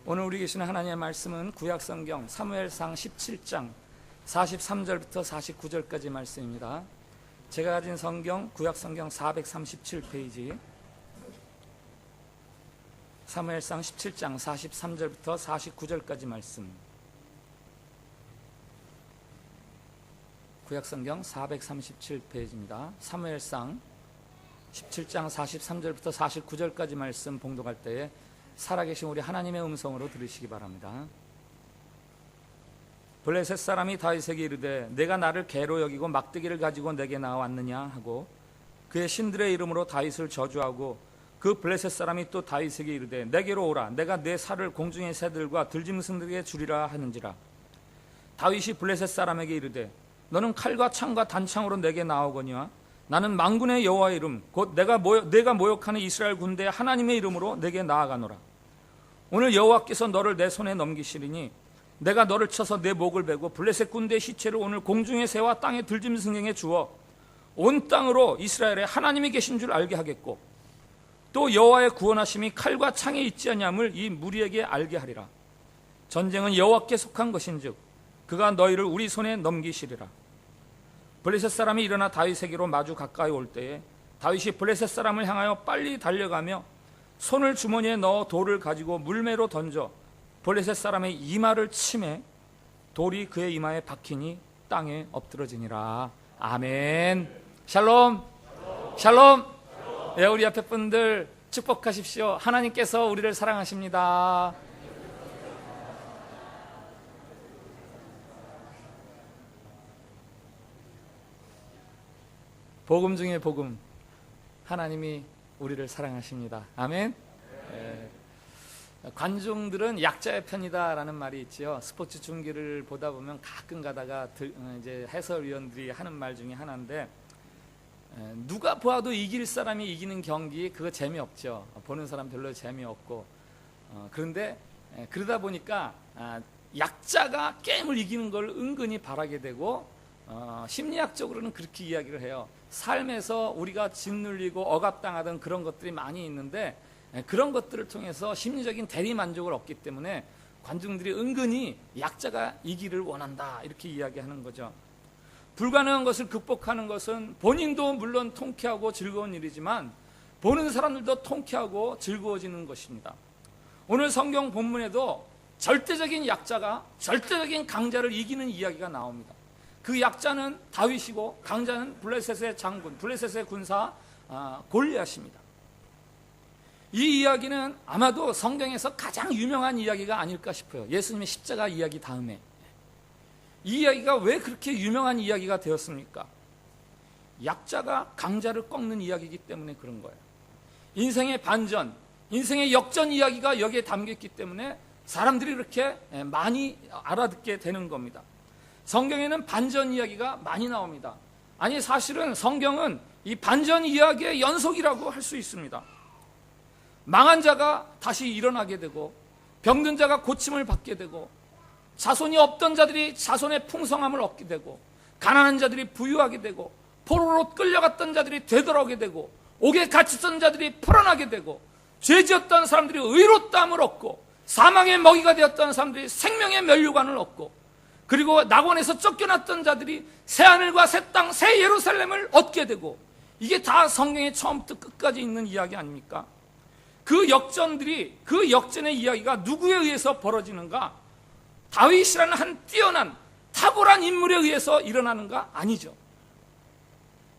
오늘 우리 계시는 하나님의 말씀은 구약성경 사무엘상 17장 43절부터 49절까지 말씀입니다. 제가 가진 성경 구약성경 437페이지 사무엘상 17장 43절부터 49절까지 말씀, 구약성경 437페이지입니다. 사무엘상 17장 43절부터 49절까지 말씀 봉독할 때에 살아계신 우리 하나님의 음성으로 들으시기 바랍니다. 블레셋 사람이 다윗에게 이르되 내가 나를 개로 여기고 막대기를 가지고 내게 나왔느냐 하고 그의 신들의 이름으로 다윗을 저주하고 그 블레셋 사람이 또 다윗에게 이르되 내게로 오라 내가 내 살을 공중의 새들과 들짐승들에게 주리라 하는지라. 다윗이 블레셋 사람에게 이르되 너는 칼과 창과 단창으로 내게 나오거니와 나는 만군의 여호와의 이름 곧 내가 모욕하는 이스라엘 군대의 하나님의 이름으로 내게 나아가노라. 오늘 여호와께서 너를 내 손에 넘기시리니 내가 너를 쳐서 내 목을 베고 블레셋 군대의 시체를 오늘 공중의 새와 땅의 들짐승에게 주어 온 땅으로 이스라엘에 하나님이 계신 줄 알게 하겠고 또 여호와의 구원하심이 칼과 창에 있지 아니함을 이 무리에게 알게 하리라. 전쟁은 여호와께 속한 것인즉 그가 너희를 우리 손에 넘기시리라. 블레셋 사람이 일어나 다윗에게로 마주 가까이 올 때에 다윗이 블레셋 사람을 향하여 빨리 달려가며 손을 주머니에 넣어 돌을 가지고 물매로 던져 블레셋 사람의 이마를 치매 돌이 그의 이마에 박히니 땅에 엎드러지니라. 아멘. 샬롬. 샬롬. 네, 우리 옆에 분들 축복하십시오. 하나님께서 우리를 사랑하십니다. 복음 중에 복음, 하나님이 우리를 사랑하십니다. 아멘. 관중들은 약자의 편이다라는 말이 있지요. 스포츠 중계를 보다 보면 가끔 가다가 이제 해설위원들이 하는 말 중에 하나인데, 누가 보아도 이길 사람이 이기는 경기 그거 재미없죠. 보는 사람 별로 재미없고, 그런데 그러다 보니까 약자가 게임을 이기는 걸 은근히 바라게 되고, 심리학적으로는 그렇게 이야기를 해요. 삶에서 우리가 짓눌리고 억압당하던 그런 것들이 많이 있는데 그런 것들을 통해서 심리적인 대리만족을 얻기 때문에 관중들이 은근히 약자가 이기를 원한다 이렇게 이야기하는 거죠. 불가능한 것을 극복하는 것은 본인도 물론 통쾌하고 즐거운 일이지만 보는 사람들도 통쾌하고 즐거워지는 것입니다. 오늘 성경 본문에도 절대적인 약자가 절대적인 강자를 이기는 이야기가 나옵니다. 그 약자는 다윗이고 강자는 블레셋의 장군, 블레셋의 군사 골리앗입니다. 이 이야기는 아마도 성경에서 가장 유명한 이야기가 아닐까 싶어요. 예수님의 십자가 이야기 다음에. 이 이야기가 왜 그렇게 유명한 이야기가 되었습니까? 약자가 강자를 꺾는 이야기이기 때문에 그런 거예요. 인생의 반전, 인생의 역전 이야기가 여기에 담겨있기 때문에 사람들이 이렇게 많이 알아듣게 되는 겁니다. 성경에는 반전 이야기가 많이 나옵니다. 아니, 사실은 성경은 이 반전 이야기의 연속이라고 할 수 있습니다. 망한 자가 다시 일어나게 되고, 병든 자가 고침을 받게 되고, 자손이 없던 자들이 자손의 풍성함을 얻게 되고, 가난한 자들이 부유하게 되고, 포로로 끌려갔던 자들이 되돌아오게 되고, 옥에 갇혔던 자들이 풀어나게 되고, 죄지었던 사람들이 의롭다함을 얻고, 사망의 먹이가 되었던 사람들이 생명의 면류관을 얻고, 그리고 낙원에서 쫓겨났던 자들이 새하늘과 새 땅, 새 예루살렘을 얻게 되고, 이게 다 성경의 처음부터 끝까지 있는 이야기 아닙니까? 그 역전들이, 그 역전의 이야기가 누구에 의해서 벌어지는가? 다윗이라는 한 뛰어난 탁월한 인물에 의해서 일어나는가? 아니죠.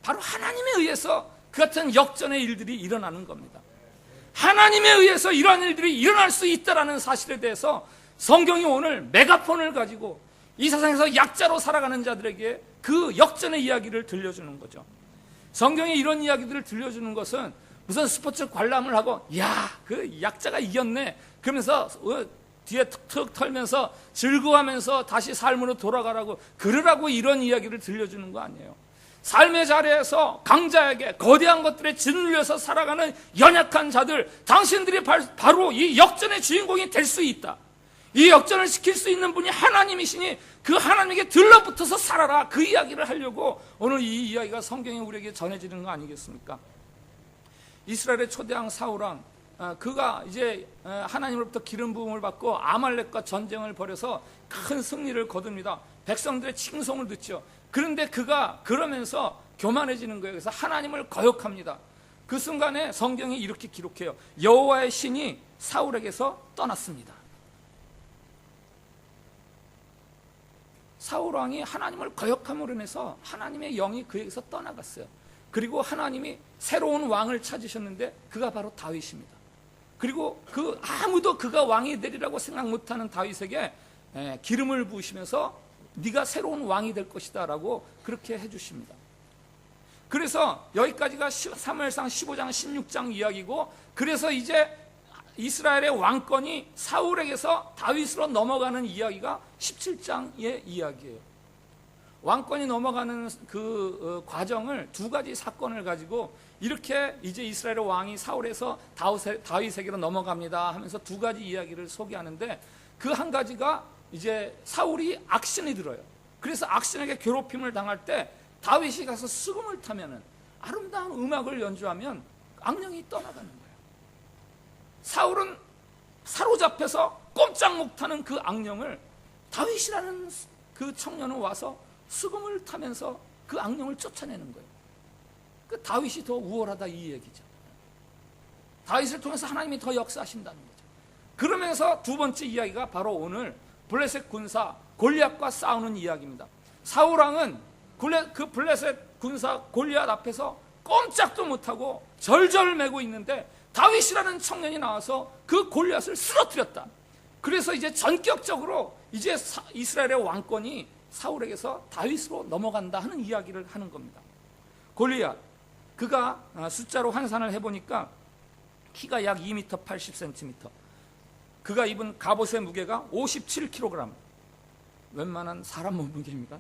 바로 하나님에 의해서 그 같은 역전의 일들이 일어나는 겁니다. 하나님에 의해서 이러한 일들이 일어날 수 있다는 사실에 대해서 성경이 오늘 메가폰을 가지고 이 세상에서 약자로 살아가는 자들에게 그 역전의 이야기를 들려주는 거죠. 성경이 이런 이야기들을 들려주는 것은 무슨 스포츠 관람을 하고 야, 그 약자가 이겼네 그러면서 뒤에 툭툭 털면서 즐거워하면서 다시 삶으로 돌아가라고 그러라고 이런 이야기를 들려주는 거 아니에요. 삶의 자리에서 강자에게 거대한 것들에 짓눌려서 살아가는 연약한 자들, 당신들이 바로 이 역전의 주인공이 될 수 있다. 이 역전을 시킬 수 있는 분이 하나님이시니 그 하나님에게 들러붙어서 살아라, 그 이야기를 하려고 오늘 이 이야기가 성경에 우리에게 전해지는 거 아니겠습니까? 이스라엘의 초대왕 사울왕, 그가 이제 하나님으로부터 기름 부음을 받고 아말렉과 전쟁을 벌여서 큰 승리를 거둡니다. 백성들의 칭송을 듣죠. 그런데 그가 그러면서 교만해지는 거예요. 그래서 하나님을 거역합니다. 그 순간에 성경이 이렇게 기록해요. 여호와의 신이 사울에게서 떠났습니다. 사울 왕이 하나님을 거역함으로 인해서 하나님의 영이 그에게서 떠나갔어요. 그리고 하나님이 새로운 왕을 찾으셨는데 그가 바로 다윗입니다. 그리고 아무도 그가 왕이 되리라고 생각 못하는 다윗에게 기름을 부으시면서 네가 새로운 왕이 될 것이다 라고 그렇게 해주십니다. 그래서 여기까지가 사무엘상 15장 16장 이야기고, 그래서 이제 이스라엘의 왕권이 사울에게서 다윗으로 넘어가는 이야기가 17장의 이야기예요. 왕권이 넘어가는 그 과정을 두 가지 사건을 가지고 이렇게 이제 이스라엘의 왕이 사울에서 다윗에게로 넘어갑니다 하면서 두 가지 이야기를 소개하는데, 그 한 가지가 이제 사울이 악신이 들어요. 그래서 악신에게 괴롭힘을 당할 때 다윗이 가서 수금을 타면은, 아름다운 음악을 연주하면 악령이 떠나가는 거예요. 사울은 사로잡혀서 꼼짝 못하는 그 악령을 다윗이라는 그 청년은 와서 수금을 타면서 그 악령을 쫓아내는 거예요. 그 다윗이 더 우월하다 이 얘기죠. 다윗을 통해서 하나님이 더 역사하신다는 거죠. 그러면서 두 번째 이야기가 바로 오늘 블레셋 군사 골리앗과 싸우는 이야기입니다. 사울 왕은 그 블레셋 군사 골리앗 앞에서 꼼짝도 못하고 절절매고 있는데 다윗이라는 청년이 나와서 그 골리앗을 쓰러뜨렸다. 그래서 이제 전격적으로 이제 이스라엘의 왕권이 사울에게서 다윗으로 넘어간다 하는 이야기를 하는 겁니다. 골리앗, 그가 숫자로 환산을 해보니까 키가 약 2m 80cm, 그가 입은 갑옷의 무게가 57kg, 웬만한 사람 몸무게입니다.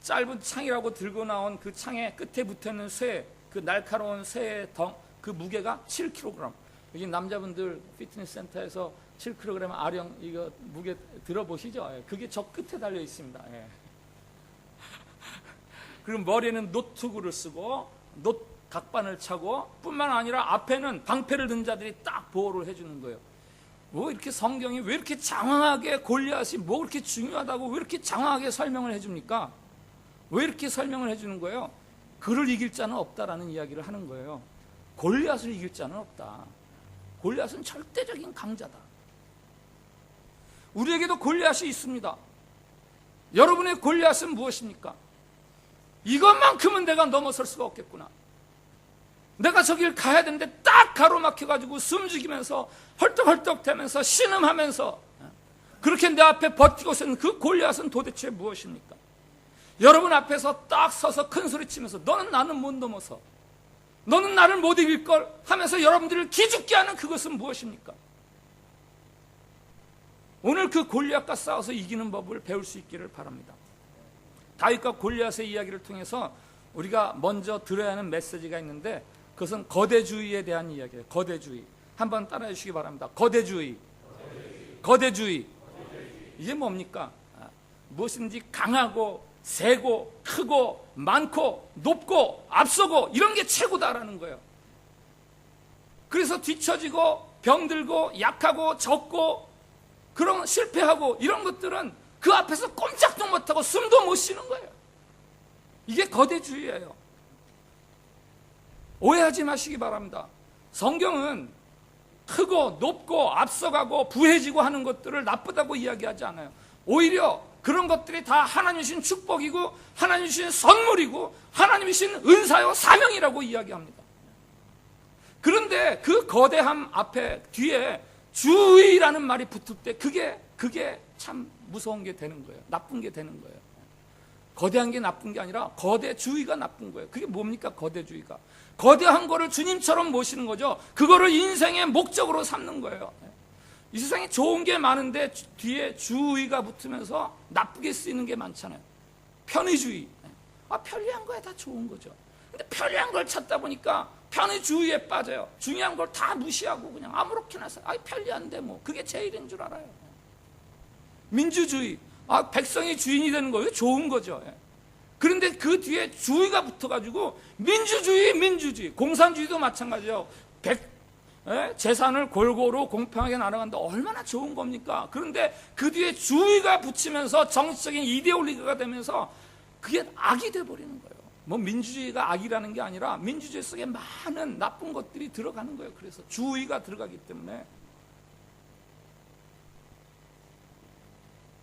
짧은 창이라고 들고 나온 그 창의 끝에 붙어있는 쇠, 그 날카로운 쇠의 그 무게가 7kg. 여기 남자분들 피트니스 센터에서 7kg 아령 이거 무게 들어보시죠? 그게 저 끝에 달려 있습니다. 그리고 머리에는 노트구를 쓰고 각반을 차고, 뿐만 아니라 앞에는 방패를 든 자들이 딱 보호를 해주는 거예요. 뭐 이렇게 성경이 왜 이렇게 장황하게 골리앗이 뭐 그렇게 중요하다고 왜 이렇게 장황하게 설명을 해줍니까? 왜 이렇게 설명을 해주는 거예요? 그를 이길 자는 없다라는 이야기를 하는 거예요. 골리앗을 이길 자는 없다. 골리앗은 절대적인 강자다. 우리에게도 골리앗이 있습니다. 여러분의 골리앗은 무엇입니까? 이것만큼은 내가 넘어설 수가 없겠구나. 내가 저길 가야 되는데 딱 가로막혀가지고 숨죽이면서 헐떡헐떡대면서 신음하면서 그렇게 내 앞에 버티고 있는 그 골리앗은 도대체 무엇입니까? 여러분 앞에서 딱 서서 큰 소리치면서 너는 나는 못 넘어서, 너는 나를 못 이길걸 하면서 여러분들을 기죽게 하는 그것은 무엇입니까? 오늘 그 골리앗과 싸워서 이기는 법을 배울 수 있기를 바랍니다. 다윗과 골리앗의 이야기를 통해서 우리가 먼저 들어야 하는 메시지가 있는데, 그것은 거대주의에 대한 이야기예요. 거대주의. 한번 따라해 주시기 바랍니다. 거대주의. 거대주의. 이게 뭡니까? 무엇인지 강하고 세고 크고 많고 높고 앞서고 이런 게 최고다라는 거예요. 그래서 뒤처지고 병들고 약하고 적고 그런 실패하고 이런 것들은 그 앞에서 꼼짝도 못하고 숨도 못 쉬는 거예요. 이게 거대주의예요. 오해하지 마시기 바랍니다. 성경은 크고 높고 앞서가고 부해지고 하는 것들을 나쁘다고 이야기하지 않아요. 오히려 그런 것들이 다 하나님 주신 축복이고 하나님 주신 선물이고 하나님 주신 은사요 사명이라고 이야기합니다. 그런데 그 거대함 앞에 뒤에 주의라는 말이 붙을 때 그게 참 무서운 게 되는 거예요. 나쁜 게 되는 거예요. 거대한 게 나쁜 게 아니라 거대주의가 나쁜 거예요. 그게 뭡니까? 거대주의가. 거대한 거를 주님처럼 모시는 거죠. 그거를 인생의 목적으로 삼는 거예요. 이 세상에 좋은 게 많은데 뒤에 주의가 붙으면서 나쁘게 쓰이는 게 많잖아요. 편의주의. 편리한 거에 다 좋은 거죠. 근데 편리한 걸 찾다 보니까 편의주의에 빠져요. 중요한 걸 다 무시하고 그냥 아무렇게나 써. 편리한데 뭐 그게 제일인 줄 알아요. 민주주의. 백성이 주인이 되는 거예요. 좋은 거죠. 그런데 그 뒤에 주의가 붙어가지고 민주주의. 공산주의도 마찬가지예요. 재산을 골고루 공평하게 나눠간다. 얼마나 좋은 겁니까? 그런데 그 뒤에 주의가 붙이면서 정치적인 이데올로기가 되면서 그게 악이 돼버리는 거예요. 뭐 민주주의가 악이라는 게 아니라 민주주의 속에 많은 나쁜 것들이 들어가는 거예요. 그래서 주의가 들어가기 때문에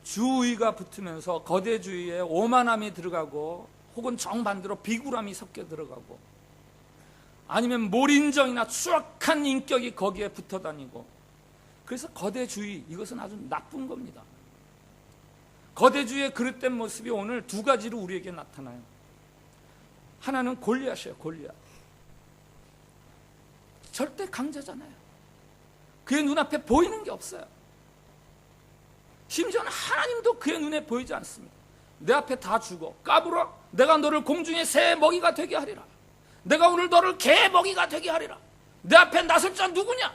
주의가 붙으면서 거대주의에 오만함이 들어가고 혹은 정반대로 비굴함이 섞여 들어가고 아니면 몰인정이나 추악한 인격이 거기에 붙어 다니고 그래서 거대주의 이것은 아주 나쁜 겁니다. 거대주의의 그릇된 모습이 오늘 두 가지로 우리에게 나타나요. 하나는 골리앗이에요. 골리앗. 절대 강자잖아요. 그의 눈앞에 보이는 게 없어요. 심지어는 하나님도 그의 눈에 보이지 않습니다. 내 앞에 다 죽어. 까불어. 내가 너를 공중의 새 먹이가 되게 하리라. 내가 오늘 너를 개 먹이가 되게 하리라. 내 앞에 나설 자 누구냐?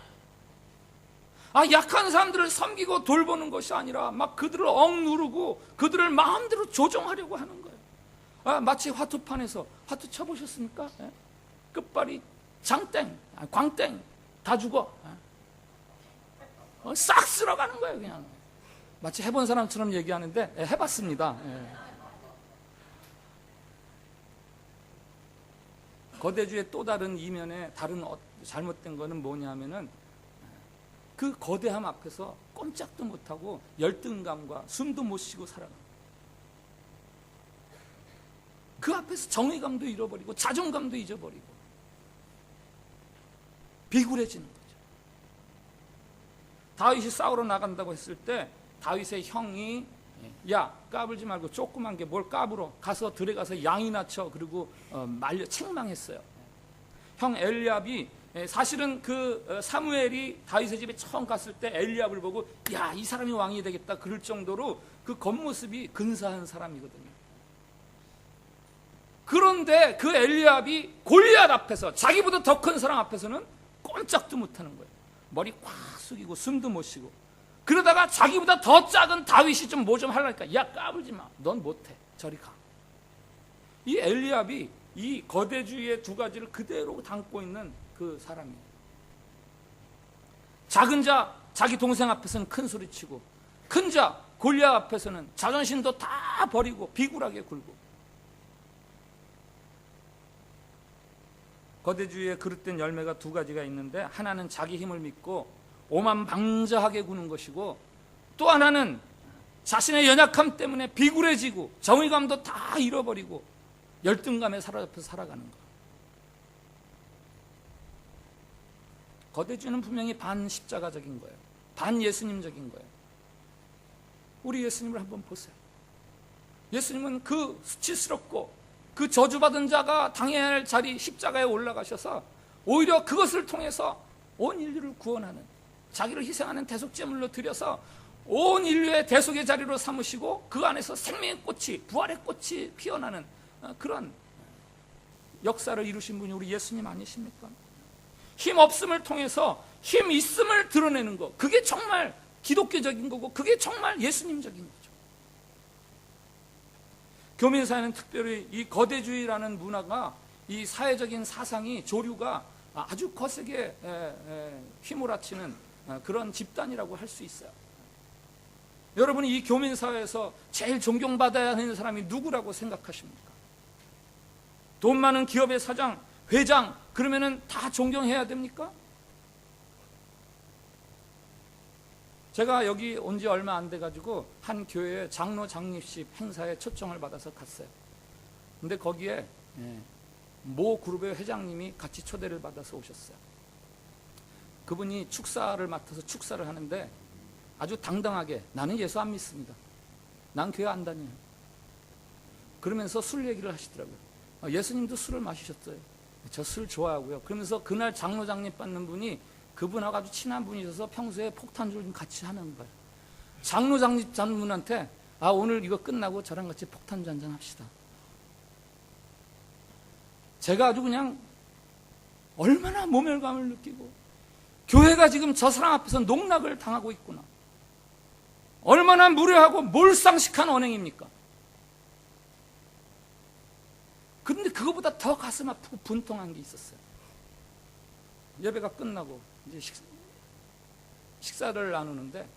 약한 사람들을 섬기고 돌보는 것이 아니라 막 그들을 억누르고 그들을 마음대로 조종하려고 하는 거예요. 마치 화투판에서 화투 쳐보셨습니까? 끝발이 장땡, 광땡 다 죽어. 싹 쓸어가는 거예요. 그냥 마치 해본 사람처럼 얘기하는데 해봤습니다. 거대주의 또 다른 이면에 다른 잘못된 거는 뭐냐면은 그 거대함 앞에서 꼼짝도 못하고 열등감과 숨도 못 쉬고 살아갑니다. 그 앞에서 정의감도 잃어버리고 자존감도 잊어버리고 비굴해지는 거죠. 다윗이 싸우러 나간다고 했을 때 다윗의 형이 야 까불지 말고 조그만 게 뭘 까불어 가서 들에 가서 양이나 쳐 그리고 말려 책망했어요. 형 엘리압이 사실은 그 사무엘이 다윗의 집에 처음 갔을 때 엘리압을 보고 야 이 사람이 왕이 되겠다 그럴 정도로 그 겉모습이 근사한 사람이거든요. 그런데 그 엘리압이 골리앗 앞에서 자기보다 더 큰 사람 앞에서는 꼼짝도 못하는 거예요. 머리 꽉 숙이고 숨도 못 쉬고 그러다가 자기보다 더 작은 다윗이 좀 뭐 좀 하려니까 야 까불지 마. 넌 못해. 저리 가. 이 엘리압이 이 거대주의의 두 가지를 그대로 담고 있는 그 사람이에요. 작은 자 자기 동생 앞에서는 큰 소리치고 큰 자 골리앗 앞에서는 자존심도 다 버리고 비굴하게 굴고 거대주의의 그릇된 열매가 두 가지가 있는데 하나는 자기 힘을 믿고 오만방자하게 구는 것이고 또 하나는 자신의 연약함 때문에 비굴해지고 정의감도 다 잃어버리고 열등감에 사로잡혀 살아가는 것. 거대주의는 분명히 반십자가적인 거예요. 반예수님적인 거예요. 우리 예수님을 한번 보세요. 예수님은 그 수치스럽고 그 저주받은 자가 당해야 할 자리 십자가에 올라가셔서 오히려 그것을 통해서 온 인류를 구원하는 자기를 희생하는 대속제물로 드려서 온 인류의 대속의 자리로 삼으시고 그 안에서 생명의 꽃이 부활의 꽃이 피어나는 그런 역사를 이루신 분이 우리 예수님 아니십니까? 힘 없음을 통해서 힘 있음을 드러내는 것 그게 정말 기독교적인 거고 그게 정말 예수님적인 거죠. 교민사회는 특별히 이 거대주의라는 문화가 이 사회적인 사상이 조류가 아주 거세게 휘몰아치는 그런 집단이라고 할 수 있어요. 여러분이 이 교민사회에서 제일 존경받아야 하는 사람이 누구라고 생각하십니까? 돈 많은 기업의 사장, 회장 그러면은 다 존경해야 됩니까? 제가 여기 온 지 얼마 안 돼가지고 한 교회에 장로 장립식 행사에 초청을 받아서 갔어요. 근데 거기에 모 그룹의 회장님이 같이 초대를 받아서 오셨어요. 그분이 축사를 맡아서 축사를 하는데 아주 당당하게 나는 예수 안 믿습니다. 난 교회 안 다녀요. 그러면서 술 얘기를 하시더라고요. 예수님도 술을 마시셨어요. 저 술 좋아하고요. 그러면서 그날 장로 장립 받는 분이 그분하고 아주 친한 분이셔서 평소에 폭탄주를 좀 같이 하는 거예요. 장로 장립 받는 분한테 오늘 이거 끝나고 저랑 같이 폭탄주 한잔 합시다. 제가 아주 그냥 얼마나 모멸감을 느끼고 교회가 지금 저 사람 앞에서 농락을 당하고 있구나. 얼마나 무례하고 몰상식한 언행입니까? 그런데 그거보다 더 가슴 아프고 분통한 게 있었어요. 예배가 끝나고 이제 식사를 나누는데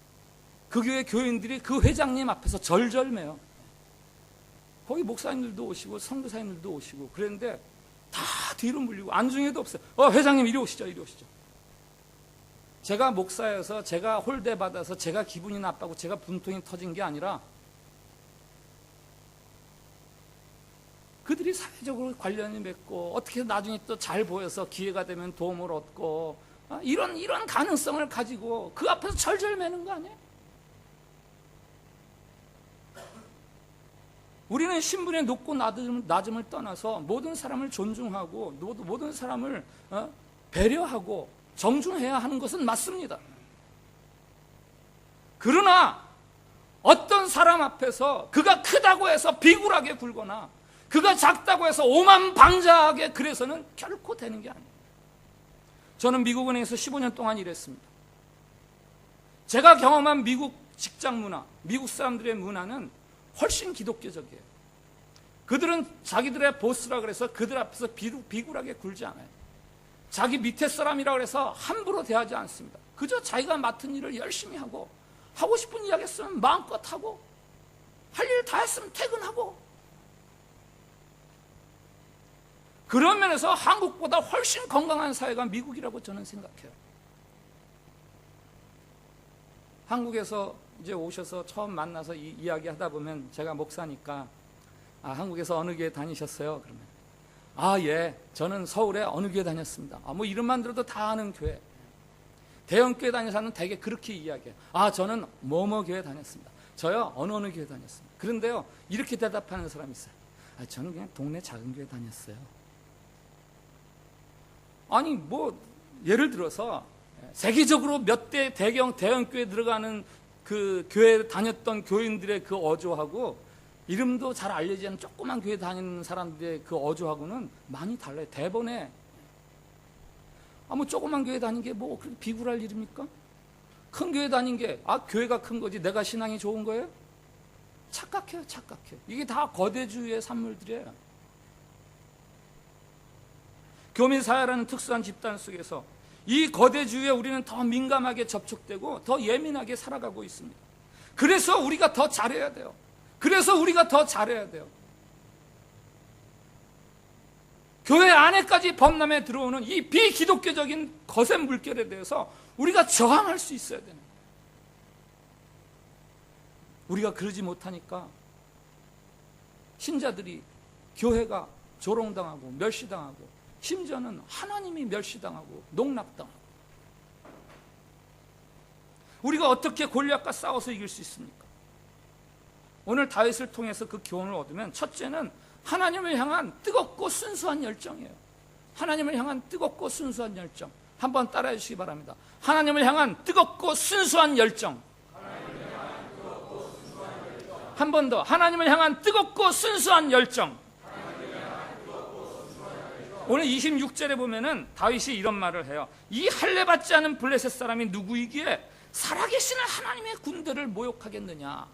그 교회 교인들이 그 회장님 앞에서 절절매요. 거기 목사님들도 오시고 선교사님들도 오시고 그랬는데 다 뒤로 물리고 안중에도 없어요. 회장님 이리 오시죠, 이리 오시죠. 제가 목사여서 제가 홀대 받아서 제가 기분이 나빠고 제가 분통이 터진 게 아니라 그들이 사회적으로 관련이 맺고 어떻게 나중에 또 잘 보여서 기회가 되면 도움을 얻고 이런 가능성을 가지고 그 앞에서 절절매는 거 아니에요? 우리는 신분의 높고 낮음을 떠나서 모든 사람을 존중하고 모든 사람을 배려하고 정중해야 하는 것은 맞습니다. 그러나 어떤 사람 앞에서 그가 크다고 해서 비굴하게 굴거나 그가 작다고 해서 오만방자하게 그래서는 결코 되는 게 아니에요. 저는 미국은행에서 15년 동안 일했습니다. 제가 경험한 미국 직장 문화, 미국 사람들의 문화는 훨씬 기독교적이에요. 그들은 자기들의 보스라 그래서 그들 앞에서 비굴하게 굴지 않아요. 자기 밑에 사람이라 그래서 함부로 대하지 않습니다. 그저 자기가 맡은 일을 열심히 하고 하고 싶은 이야기 했으면 마음껏 하고 할 일 다 했으면 퇴근하고 그런 면에서 한국보다 훨씬 건강한 사회가 미국이라고 저는 생각해요. 한국에서 이제 오셔서 처음 만나서 이야기하다 보면 제가 목사니까 한국에서 어느 교회 다니셨어요? 그러면 예, 저는 서울에 어느 교회 다녔습니다. 뭐 이름만 들어도 다 아는 교회. 대형 교회 다니서는 대개 그렇게 이야기해요. 저는 뭐뭐 교회 다녔습니다. 저요 어느 교회 다녔습니다. 그런데요 이렇게 대답하는 사람이 있어요. 저는 그냥 동네 작은 교회 다녔어요. 아니 뭐 예를 들어서 세계적으로 몇 대 대형 교회 들어가는 그 교회 다녔던 교인들의 그 어조하고 이름도 잘 알려지지 않은 조그만 교회 다니는 사람들의 그 어조하고는 많이 달라요. 대본에 뭐 조그만 교회 다닌 게 뭐 그렇게 비굴할 일입니까? 큰 교회 다닌 게 교회가 큰 거지 내가 신앙이 좋은 거예요? 착각해요. 이게 다 거대주의의 산물들이에요. 교민사회라는 특수한 집단 속에서 이 거대주의에 우리는 더 민감하게 접촉되고 더 예민하게 살아가고 있습니다. 그래서 우리가 더 잘해야 돼요. 교회 안에까지 범람에 들어오는 이 비기독교적인 거센 물결에 대해서 우리가 저항할 수 있어야 되는 거예요. 우리가 그러지 못하니까 신자들이 교회가 조롱당하고 멸시당하고 심지어는 하나님이 멸시당하고 농락당하고 우리가 어떻게 골리앗과 싸워서 이길 수 있습니까? 오늘 다윗을 통해서 그 교훈을 얻으면 첫째는 하나님을 향한 뜨겁고 순수한 열정이에요. 하나님을 향한 뜨겁고 순수한 열정. 한번 따라해 주시기 바랍니다. 하나님을 향한 뜨겁고 순수한 열정. 한 번 더. 하나님을 향한 뜨겁고 순수한 열정. 오늘 26절에 보면은 다윗이 이런 말을 해요. 이 할례 받지 않은 블레셋 사람이 누구이기에 살아계시는 하나님의 군대를 모욕하겠느냐.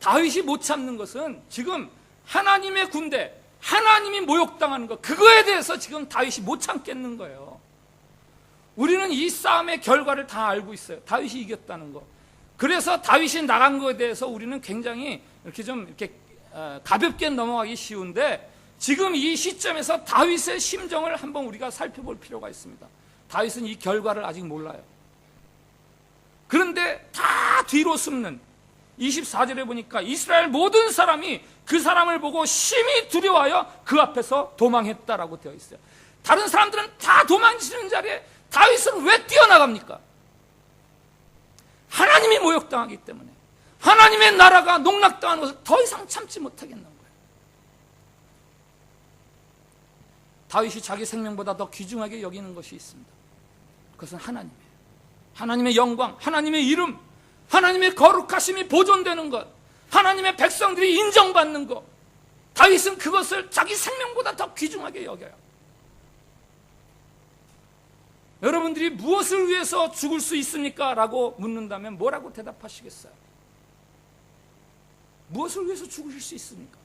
다윗이 못 참는 것은 지금 하나님의 군대, 하나님이 모욕당하는 것, 그거에 대해서 지금 다윗이 못 참겠는 거예요. 우리는 이 싸움의 결과를 다 알고 있어요. 다윗이 이겼다는 거. 그래서 다윗이 나간 것에 대해서 우리는 굉장히 이렇게 가볍게 넘어가기 쉬운데 지금 이 시점에서 다윗의 심정을 한번 우리가 살펴볼 필요가 있습니다. 다윗은 이 결과를 아직 몰라요. 그런데 다 뒤로 숨는 24절에 보니까 이스라엘 모든 사람이 그 사람을 보고 심히 두려워하여 그 앞에서 도망했다라고 되어 있어요. 다른 사람들은 다 도망치는 자리에 다윗은 왜 뛰어나갑니까? 하나님이 모욕당하기 때문에 하나님의 나라가 농락당하는 것을 더 이상 참지 못하겠는 거예요. 다윗이 자기 생명보다 더 귀중하게 여기는 것이 있습니다. 그것은 하나님의 영광, 하나님의 이름, 하나님의 거룩하심이 보존되는 것, 하나님의 백성들이 인정받는 것. 다윗은 그것을 자기 생명보다 더 귀중하게 여겨요. 여러분들이 무엇을 위해서 죽을 수 있습니까? 라고 묻는다면 뭐라고 대답하시겠어요? 무엇을 위해서 죽으실 수 있습니까?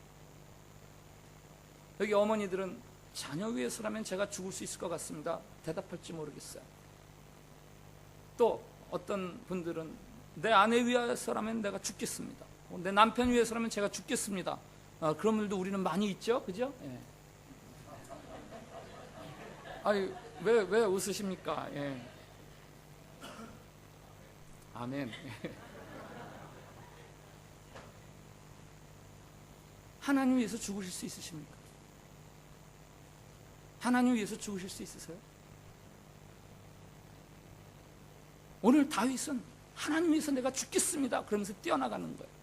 여기 어머니들은 자녀 위해서라면 제가 죽을 수 있을 것 같습니다. 대답할지 모르겠어요. 또 어떤 분들은 내 아내 위해서라면 내가 죽겠습니다. 내 남편 위해서라면 제가 죽겠습니다. 그런 분들도 우리는 많이 있죠, 그죠? 예. 아니 왜 웃으십니까? 예. 아멘. 하나님 위해서 죽으실 수 있으십니까? 하나님 위해서 죽으실 수 있으세요? 오늘 다윗은 하나님 위해서 내가 죽겠습니다 그러면서 뛰어나가는 거예요.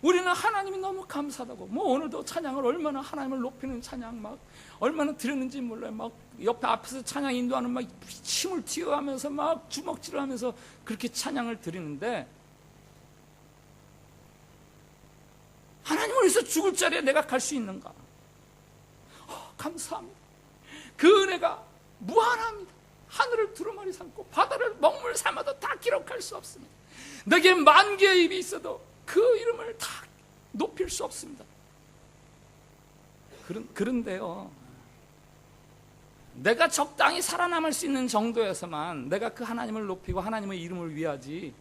우리는 하나님이 너무 감사하다고, 오늘도 찬양을 얼마나 하나님을 높이는 찬양 막 얼마나 드렸는지 몰라요. 막 옆에 앞에서 찬양 인도하는 막 침을 튀어가면서 막 주먹질을 하면서 그렇게 찬양을 드리는데, 하나님을 위해서 죽을 자리에 내가 갈 수 있는가? 감사합니다. 그 은혜가 무한합니다. 하늘을 두루마리 삼고 바다를 먹물 삼아도 다 기록할 수 없습니다. 내게 만 개의 입이 있어도 그 이름을 다 높일 수 없습니다. 그런데요, 내가 적당히 살아남을 수 있는 정도에서만 내가 그 하나님을 높이고 하나님의 이름을 위하지,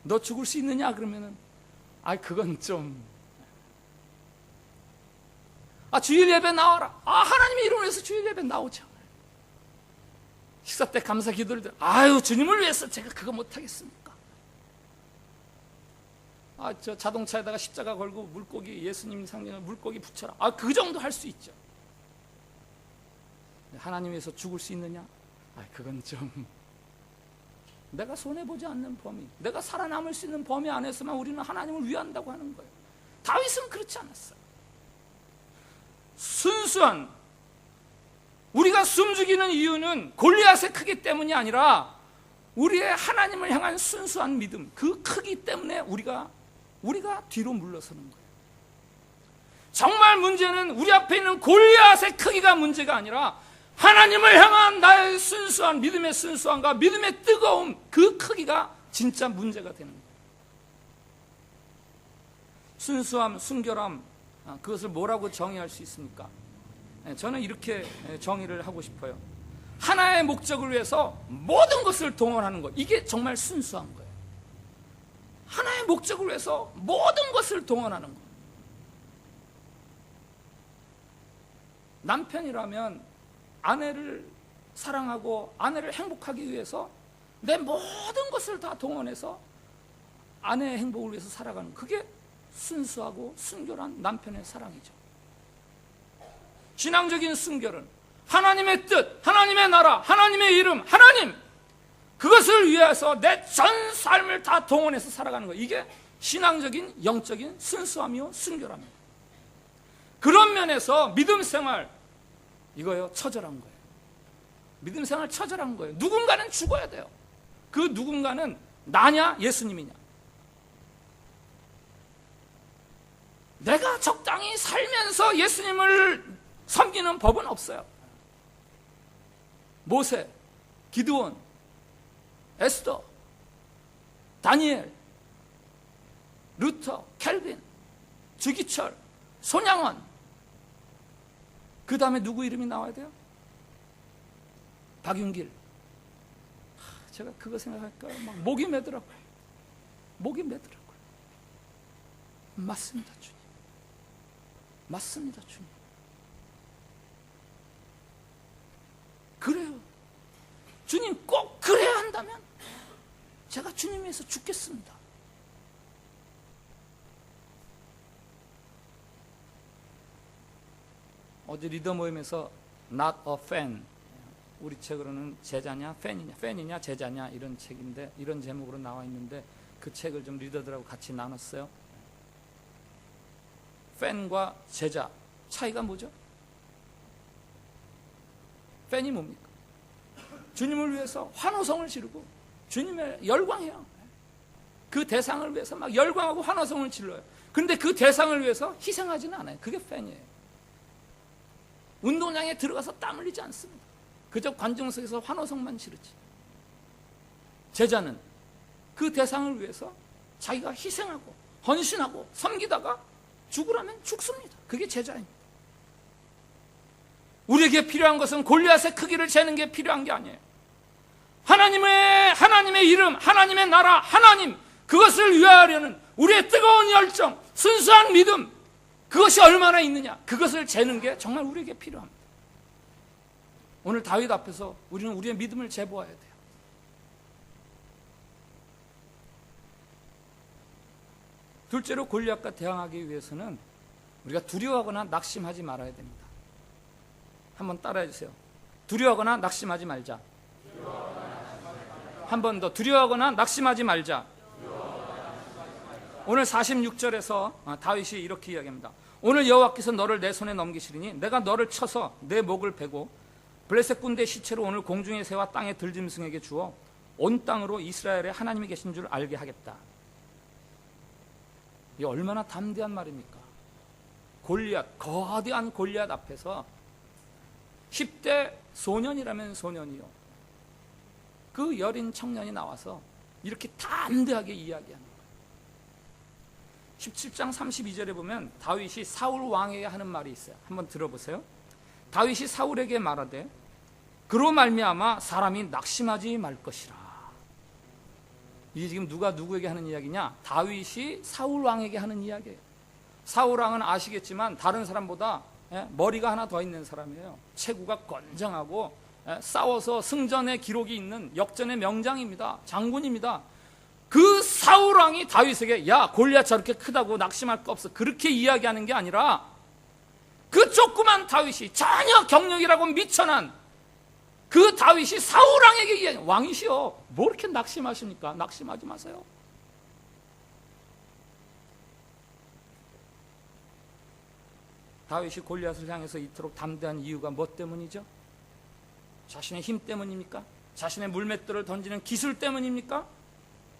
너 죽을 수 있느냐 그러면은 그건 좀, 주일 예배 나와라. 하나님의 이름을 위해서 주일 예배 나오죠. 식사 때 감사 기도를 드려. 주님을 위해서 제가 그거 못하겠습니까? 저 자동차에다가 십자가 걸고 물고기, 예수님 상징을 물고기 붙여라. 그 정도 할 수 있죠. 하나님 위해서 죽을 수 있느냐? 그건 좀, 내가 손해보지 않는 범위, 내가 살아남을 수 있는 범위 안에서만 우리는 하나님을 위한다고 하는 거예요. 다윗은 그렇지 않았어요. 순수한, 우리가 숨죽이는 이유는 골리앗의 크기 때문이 아니라 우리의 하나님을 향한 순수한 믿음, 그 크기 때문에 우리가 뒤로 물러서는 거예요. 정말 문제는 우리 앞에 있는 골리앗의 크기가 문제가 아니라 하나님을 향한 나의 순수한 믿음의 순수함과 믿음의 뜨거움, 그 크기가 진짜 문제가 되는 거예요. 순수함, 순결함, 그것을 뭐라고 정의할 수 있습니까? 저는 이렇게 정의를 하고 싶어요. 하나의 목적을 위해서 모든 것을 동원하는 것, 이게 정말 순수한 거예요. 하나의 목적을 위해서 모든 것을 동원하는 것. 남편이라면 아내를 사랑하고 아내를 행복하기 위해서 내 모든 것을 다 동원해서 아내의 행복을 위해서 살아가는, 그게 순수하고 순결한 남편의 사랑이죠. 신앙적인 순결은 하나님의 뜻, 하나님의 나라, 하나님의 이름, 하나님, 그것을 위해서 내 전 삶을 다 동원해서 살아가는 거예요. 이게 신앙적인 영적인 순수함이요 순결함이에요. 그런 면에서 믿음 생활, 이거요 처절한 거예요. 믿음 생활 처절한 거예요. 누군가는 죽어야 돼요. 그 누군가는 나냐 예수님이냐. 내가 적당히 살면서 예수님을 섬기는 법은 없어요. 모세, 기드온, 에스더, 다니엘, 루터, 켈빈, 주기철, 손양원, 그 다음에 누구 이름이 나와야 돼요? 박윤길. 제가 그거 생각할까 막 목이 메더라고요. 목이 메더라고요. 맞습니다, 주님. 맞습니다, 주님. 그래요. 주님 꼭 그래야 한다면 제가 주님 위해서 죽겠습니다. 어제 리더 모임에서 Not a fan, 우리 책으로는 제자냐 팬이냐 제자냐 이런 책인데, 이런 제목으로 나와 있는데 그 책을 좀 리더들하고 같이 나눴어요. 팬과 제자 차이가 뭐죠? 팬이 뭡니까? 주님을 위해서 환호성을 지르고 주님을 열광해요. 그 대상을 위해서 막 열광하고 환호성을 질러요. 그런데 그 대상을 위해서 희생하지는 않아요. 그게 팬이에요. 운동장에 들어가서 땀 흘리지 않습니다. 그저 관중석에서 환호성만 지르지. 제자는 그 대상을 위해서 자기가 희생하고 헌신하고 섬기다가 죽으라면 죽습니다. 그게 제자입니다. 우리에게 필요한 것은 골리앗의 크기를 재는 게 필요한 게 아니에요. 하나님의 이름, 하나님의 나라, 하나님, 그것을 위하려는 우리의 뜨거운 열정, 순수한 믿음, 그것이 얼마나 있느냐, 그것을 재는 게 정말 우리에게 필요합니다. 오늘 다윗 앞에서 우리는 우리의 믿음을 재보아야 돼요. 둘째로 골리앗과 대항하기 위해서는 우리가 두려워하거나 낙심하지 말아야 됩니다. 한번 따라해 주세요. 두려워하거나 낙심하지 말자. 한 번 더, 두려워하거나 낙심하지 말자. 오늘 46절에서 다윗이 이렇게 이야기합니다. 오늘 여호와께서 너를 내 손에 넘기시리니 내가 너를 쳐서 내 목을 베고 블레셋 군대 시체로 오늘 공중의 새와 땅의 들짐승에게 주어 온 땅으로 이스라엘에 하나님이 계신 줄 알게 하겠다. 이게 얼마나 담대한 말입니까? 골리앗, 거대한 골리앗 앞에서 10대 소년이라면 소년이요, 그 여린 청년이 나와서 이렇게 담대하게 이야기하는 거예요. 17장 32절에 보면 다윗이 사울 왕에게 하는 말이 있어요. 한번 들어보세요. 다윗이 사울에게 말하되 그로 말미암아 사람이 낙심하지 말 것이라. 이게 지금 누가 누구에게 하는 이야기냐? 다윗이 사울 왕에게 하는 이야기예요. 사울 왕은 아시겠지만 다른 사람보다 머리가 하나 더 있는 사람이에요. 체구가 건장하고 싸워서 승전의 기록이 있는 역전의 명장입니다. 장군입니다. 그 사울 왕이 다윗에게 야, 골리앗 저렇게 크다고 낙심할 거 없어, 그렇게 이야기하는 게 아니라 그 조그만 다윗이 전혀 경력이라고 미천한 그 다윗이 사울 왕에게 이야기, 왕이시여 뭐 이렇게 낙심하십니까? 낙심하지 마세요. 다윗이 골리앗을 향해서 이토록 담대한 이유가 뭐 때문이죠? 자신의 힘 때문입니까? 자신의 물맷돌을 던지는 기술 때문입니까?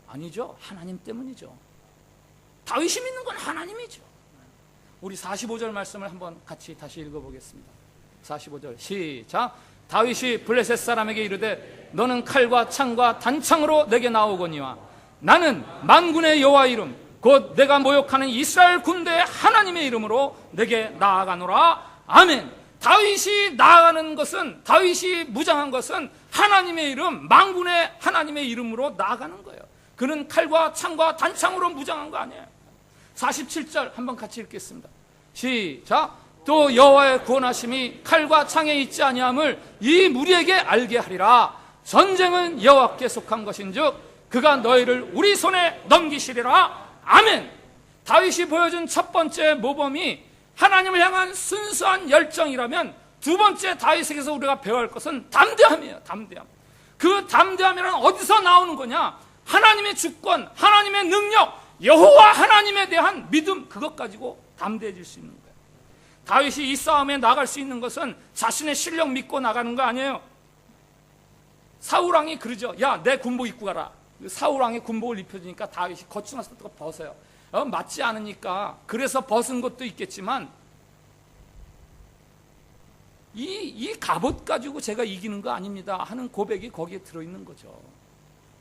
아니죠. 하나님 때문이죠. 다윗이 믿는 건 하나님이죠. 우리 45절 말씀을 한번 같이 다시 읽어보겠습니다. 45절 시작. 다윗이 블레셋 사람에게 이르되 너는 칼과 창과 단창으로 내게 나오거니와 나는 만군의 여호와 이름 곧 내가 모욕하는 이스라엘 군대의 하나님의 이름으로 내게 나아가노라. 아멘. 다윗이 나아가는 것은, 다윗이 무장한 것은 하나님의 이름, 만군의 하나님의 이름으로 나아가는 거예요. 그는 칼과 창과 단창으로 무장한 거 아니에요. 47절 한번 같이 읽겠습니다. 시작. 또 여호와의 구원하심이 칼과 창에 있지 아니함을 이 무리에게 알게 하리라. 전쟁은 여호와께 속한 것인즉 그가 너희를 우리 손에 넘기시리라. 아멘. 다윗이 보여준 첫 번째 모범이 하나님을 향한 순수한 열정이라면, 두 번째 다윗에게서 우리가 배워야 할 것은 담대함이에요. 담대함. 그 담대함이란 어디서 나오는 거냐? 하나님의 주권, 하나님의 능력, 여호와 하나님에 대한 믿음, 그것 가지고 담대해질 수 있는 거예요. 다윗이 이 싸움에 나갈 수 있는 것은 자신의 실력 믿고 나가는 거 아니에요. 사울왕이 그러죠. 야, 내 군복 입고 가라. 사울왕의 군복을 입혀주니까 다윗이 거추나서 벗어요. 맞지 않으니까. 그래서 벗은 것도 있겠지만 이 갑옷 가지고 제가 이기는 거 아닙니다 하는 고백이 거기에 들어있는 거죠.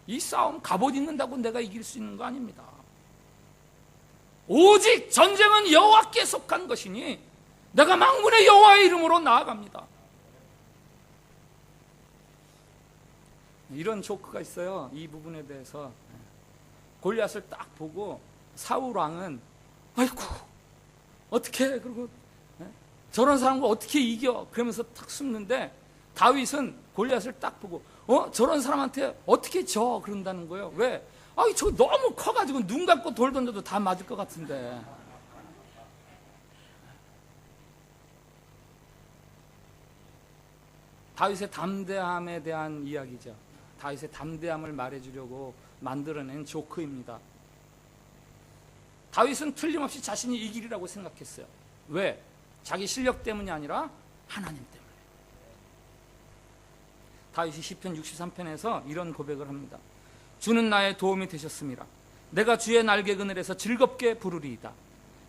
이 싸움 갑옷 입는다고 내가 이길 수 있는 거 아닙니다. 오직 전쟁은 여호와께 속한 것이니 내가 만군의 여호와의 이름으로 나아갑니다. 이런 조크가 있어요. 이 부분에 대해서 골리앗을 딱 보고 사울 왕은 아이고 어떻게, 그리고 저런 사람과 어떻게 이겨, 그러면서 탁 숨는데 다윗은 골리앗을 딱 보고 저런 사람한테 어떻게 져, 그런다는 거예요. 왜? 저 너무 커가지고 눈 감고 돌 던져도 다 맞을 것 같은데. 다윗의 담대함에 대한 이야기죠. 다윗의 담대함을 말해주려고 만들어낸 조크입니다. 다윗은 틀림없이 자신이 이기리라고 생각했어요. 왜? 자기 실력 때문이 아니라 하나님 때문에. 다윗이 시편 63편에서 이런 고백을 합니다. 주는 나의 도움이 되셨습니다. 내가 주의 날개 그늘에서 즐겁게 부르리이다.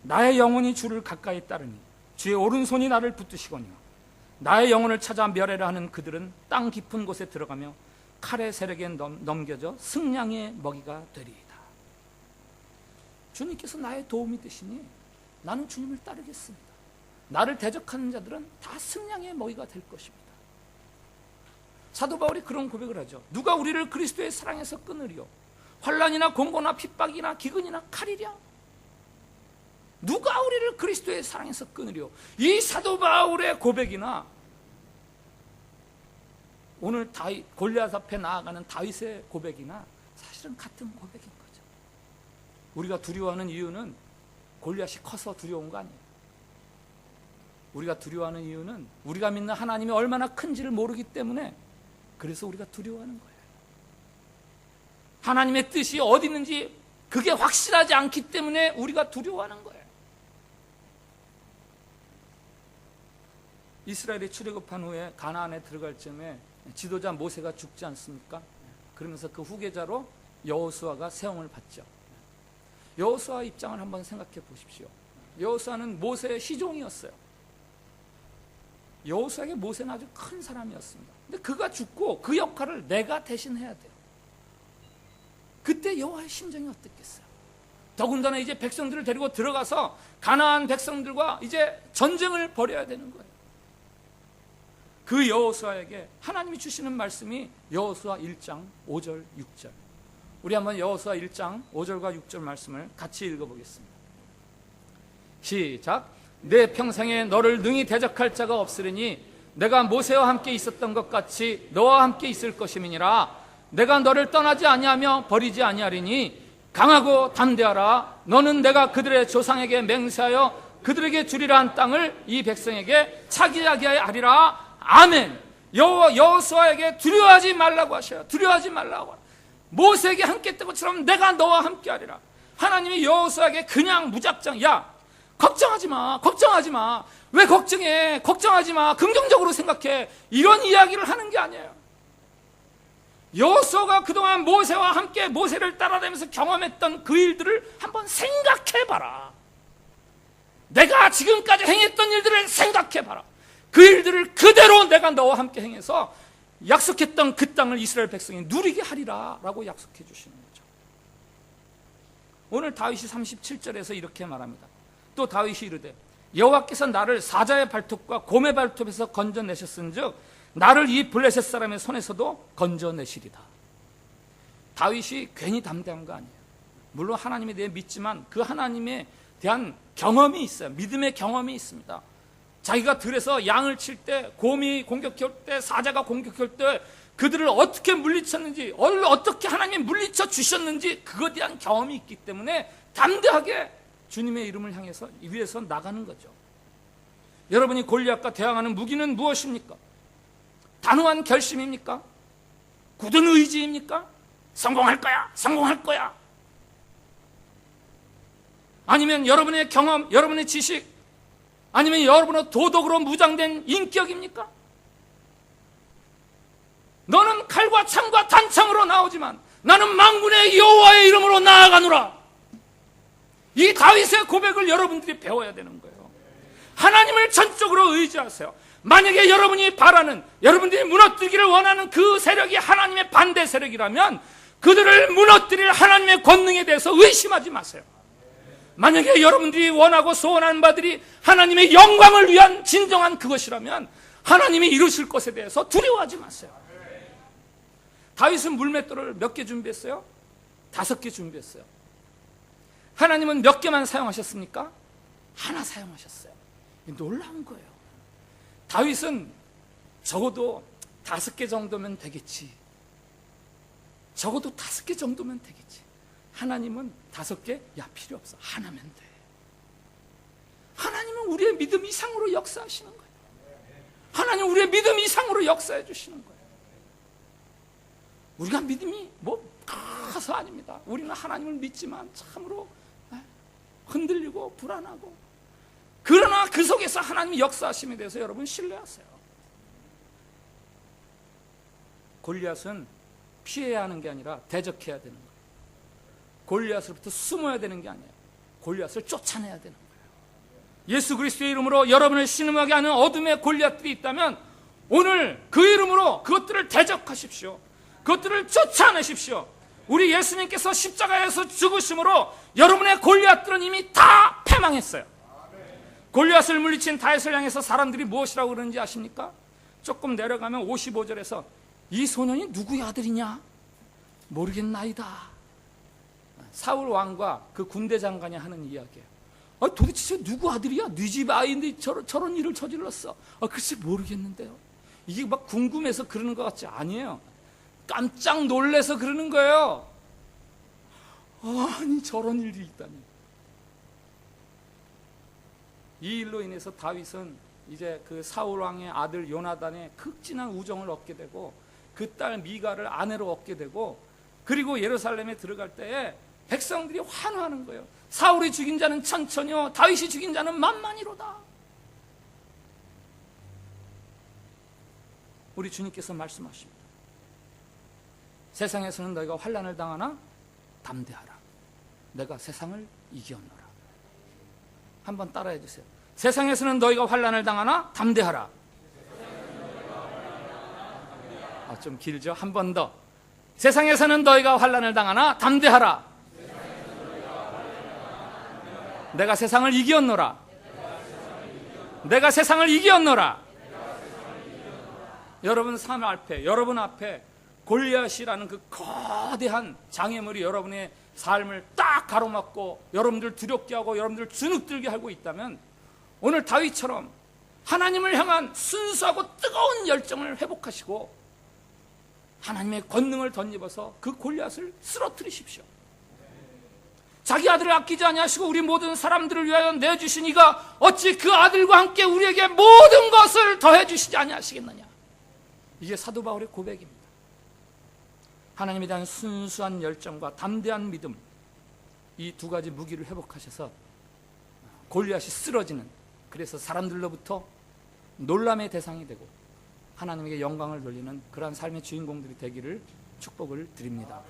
나의 영혼이 주를 가까이 따르니 주의 오른손이 나를 붙드시거니와 나의 영혼을 찾아 멸하려 하는 그들은 땅 깊은 곳에 들어가며 칼의 세력에 넘겨져 승냥의 먹이가 되리이다. 주님께서 나의 도움이 되시니 나는 주님을 따르겠습니다. 나를 대적하는 자들은 다 승량의 먹이가 될 것입니다. 사도 바울이 그런 고백을 하죠. 누가 우리를 그리스도의 사랑에서 끊으리요? 환난이나 공고나 핍박이나 기근이나 칼이랴? 누가 우리를 그리스도의 사랑에서 끊으리요? 이 사도 바울의 고백이나 오늘 골리앗 앞에 나아가는 다윗의 고백이나 사실은 같은 고백인 거죠. 우리가 두려워하는 이유는 골리앗이 커서 두려운 거 아니에요. 우리가 두려워하는 이유는 우리가 믿는 하나님이 얼마나 큰지를 모르기 때문에 그래서 우리가 두려워하는 거예요. 하나님의 뜻이 어디 있는지 그게 확실하지 않기 때문에 우리가 두려워하는 거예요. 이스라엘이 출애굽한 후에 가나안에 들어갈 즈음에 지도자 모세가 죽지 않습니까? 그러면서 그 후계자로 여호수아가 세움을 받죠. 여호수아 입장을 한번 생각해 보십시오. 여호수아는 모세의 시종이었어요. 여호수아에게 모세는 아주 큰 사람이었습니다. 근데 그가 죽고 그 역할을 내가 대신해야 돼요. 그때 여호와의 심정이 어떻겠어요? 더군다나 이제 백성들을 데리고 들어가서 가나안 백성들과 이제 전쟁을 벌여야 되는 거예요. 그 여호수아에게 하나님이 주시는 말씀이 여호수아 1장 5절 6절. 우리 한번 여호수아 1장 5절과 6절 말씀을 같이 읽어보겠습니다. 시작. 내 평생에 너를 능히 대적할 자가 없으리니 내가 모세와 함께 있었던 것 같이 너와 함께 있을 것임이니라. 내가 너를 떠나지 아니하며 버리지 아니하리니 강하고 담대하라. 너는 내가 그들의 조상에게 맹세하여 그들에게 주리라 한 땅을 이 백성에게 차지하게 하리라. 아멘. 여호수아에게 두려워하지 말라고 하셔요. 두려워하지 말라고. 모세에게 함께 했던 것처럼 내가 너와 함께 하리라. 하나님이 여호수아에게 그냥 무작정 야 걱정하지 마. 걱정하지 마. 왜 걱정해? 걱정하지 마. 긍정적으로 생각해. 이런 이야기를 하는 게 아니에요. 여호수아가 그동안 모세와 함께 모세를 따라다니면서 경험했던 그 일들을 한번 생각해봐라. 내가 지금까지 행했던 일들을 생각해봐라. 그 일들을 그대로 내가 너와 함께 행해서 약속했던 그 땅을 이스라엘 백성이 누리게 하리라 라고 약속해 주시는 거죠. 오늘 다윗이 37절에서 이렇게 말합니다. 또 다윗이 이르되 여호와께서 나를 사자의 발톱과 곰의 발톱에서 건져내셨은즉 나를 이 블레셋 사람의 손에서도 건져내시리다. 다윗이 괜히 담대한 거 아니에요. 물론 하나님에 대해 믿지만 그 하나님에 대한 경험이 있어요. 믿음의 경험이 있습니다. 자기가 들에서 양을 칠 때, 곰이 공격할 때, 사자가 공격할 때 그들을 어떻게 물리쳤는지, 어떻게 하나님이 물리쳐 주셨는지 그거에 대한 경험이 있기 때문에 담대하게 주님의 이름을 향해서 위에서 나가는 거죠. 여러분이 골리앗과 대항하는 무기는 무엇입니까? 단호한 결심입니까? 굳은 의지입니까? 성공할 거야, 성공할 거야. 아니면 여러분의 경험, 여러분의 지식, 아니면 여러분의 도덕으로 무장된 인격입니까? 너는 칼과 창과 단창으로 나오지만 나는 만군의 여호와의 이름으로 나아가노라. 이 다윗의 고백을 여러분들이 배워야 되는 거예요. 하나님을 전적으로 의지하세요. 만약에 여러분이 바라는, 여러분들이 무너뜨리기를 원하는 그 세력이 하나님의 반대 세력이라면 그들을 무너뜨릴 하나님의 권능에 대해서 의심하지 마세요. 만약에 여러분들이 원하고 소원하는 바들이 하나님의 영광을 위한 진정한 그것이라면 하나님이 이루실 것에 대해서 두려워하지 마세요. 다윗은 물맷돌을 몇 개 준비했어요? 5개 준비했어요. 하나님은 몇 개만 사용하셨습니까? 하나 사용하셨어요. 놀라운 거예요. 다윗은 적어도 5개 정도면 되겠지. 적어도 5개 정도면 되겠지. 하나님은 5개? 야, 필요 없어. 하나면 돼. 하나님은 우리의 믿음 이상으로 역사하시는 거예요. 하나님은 우리의 믿음 이상으로 역사해 주시는 거예요. 우리가 믿음이 커서 아닙니다. 우리는 하나님을 믿지만 참으로 흔들리고 불안하고, 그러나 그 속에서 하나님이 역사하심에 대해서 여러분 신뢰하세요. 골리앗은 피해야 하는 게 아니라 대적해야 되는 거예요. 골리앗으로부터 숨어야 되는 게 아니에요. 골리앗을 쫓아내야 되는 거예요. 예수 그리스도의 이름으로 여러분을 신음하게 하는 어둠의 골리앗들이 있다면 오늘 그 이름으로 그것들을 대적하십시오. 그것들을 쫓아내십시오. 우리 예수님께서 십자가에서 죽으심으로 여러분의 골리앗들은 이미 다 패망했어요. 골리앗을 물리친 다윗을 향해서 사람들이 무엇이라고 그러는지 아십니까? 조금 내려가면 55절에서 이 소년이 누구의 아들이냐? 모르겠나이다. 사울 왕과 그 군대 장관이 하는 이야기예요. 도대체 누구 아들이야? 네 집 아이인데 저런 일을 저질렀어. 글쎄 모르겠는데요. 이게 막 궁금해서 그러는 것 같지? 아니에요. 깜짝 놀래서 그러는 거예요. 아니 저런 일이 있다니. 이 일로 인해서 다윗은 이제 그 사울 왕의 아들 요나단의 극진한 우정을 얻게 되고 그 딸 미가를 아내로 얻게 되고, 그리고 예루살렘에 들어갈 때에 백성들이 환호하는 거예요. 사울이 죽인 자는 천천히요 다윗이 죽인 자는 만만이로다. 우리 주님께서 말씀하십니다. 세상에서는 너희가 환난을 당하나 담대하라. 내가 세상을 이겼노라. 한번 따라해 주세요. 세상에서는 너희가 환난을 당하나 담대하라. 좀 길죠? 한 번 더. 세상에서는 너희가 환난을 당하나 담대하라. 내가 세상을 이겼노라. 내가 세상을 이겼노라. 여러분 삶 앞에, 여러분 앞에 골리앗이라는 그 거대한 장애물이 여러분의 삶을 딱 가로막고 여러분들 두렵게 하고 여러분들 주눅들게 하고 있다면, 오늘 다윗처럼 하나님을 향한 순수하고 뜨거운 열정을 회복하시고 하나님의 권능을 덧입어서 그 골리앗을 쓰러뜨리십시오. 자기 아들을 아끼지 아니하시고 우리 모든 사람들을 위하여 내주신 이가 어찌 그 아들과 함께 우리에게 모든 것을 더해 주시지 아니하시겠느냐. 이게 사도 바울의 고백입니다. 하나님에 대한 순수한 열정과 담대한 믿음, 이 두 가지 무기를 회복하셔서 골리앗이 쓰러지는, 그래서 사람들로부터 놀람의 대상이 되고 하나님에게 영광을 돌리는 그러한 삶의 주인공들이 되기를 축복을 드립니다.